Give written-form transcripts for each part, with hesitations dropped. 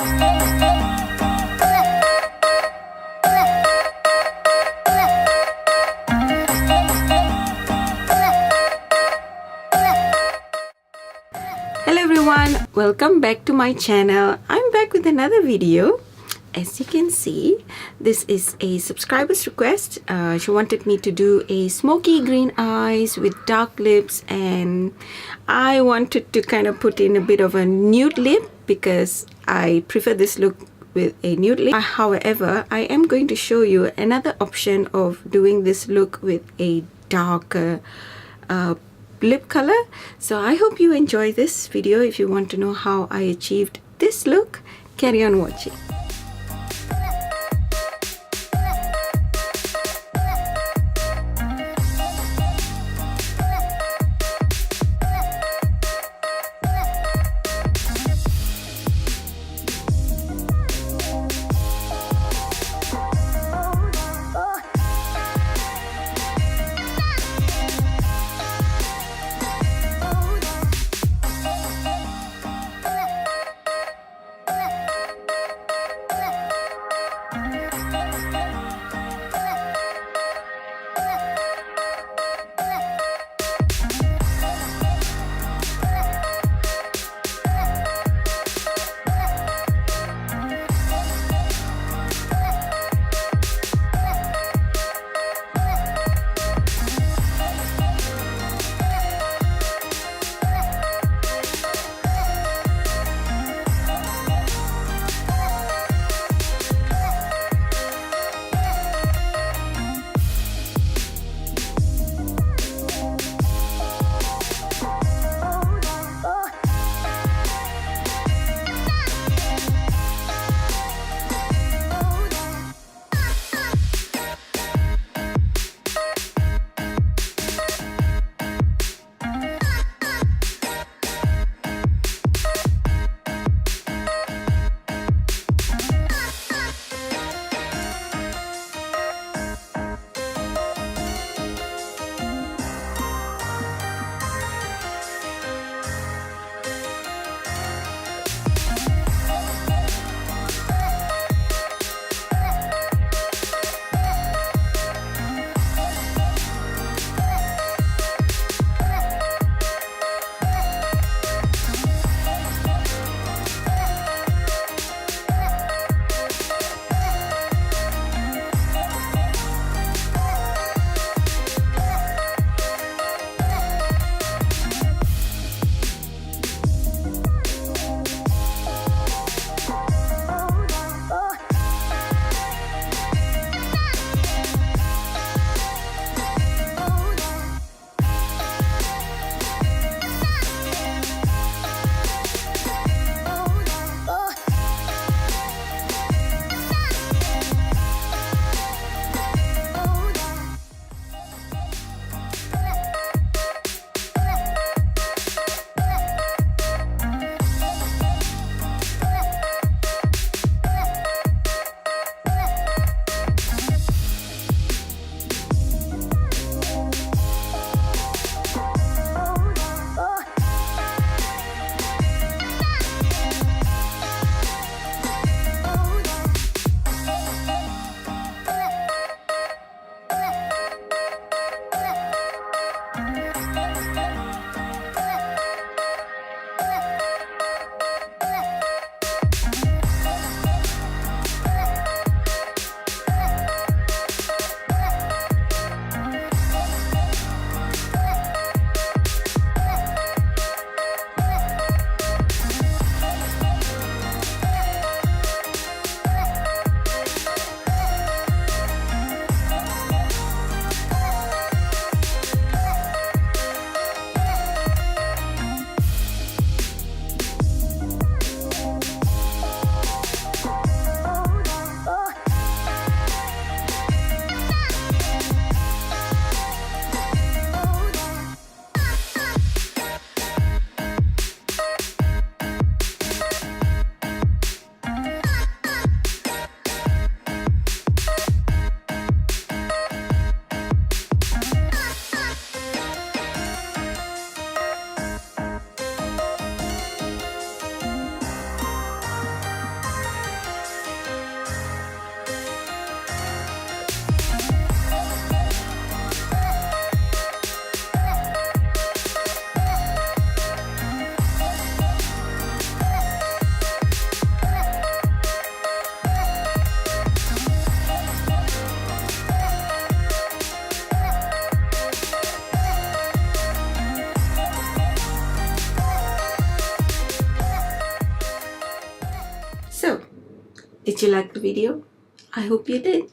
Hello everyone, welcome back to my channel. I'm back with another video. As you can see, this is a subscriber's request. She wanted me to do a smoky green eyes with dark lips, and I wanted to kind of put in a bit of a nude lip because I prefer this look with a nude lip. However, I am going to show you another option of doing this look with a darker lip color. So I hope you enjoy this video. If you want to know how I achieved this look, carry on watching. Did you like the video? I hope you did.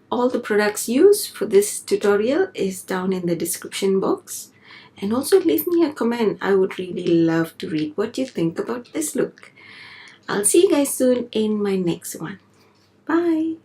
All the products used for this tutorial is down in the description box. And also leave me a comment. I would really love to read what you think about this look. I'll see you guys soon in my next one. Bye!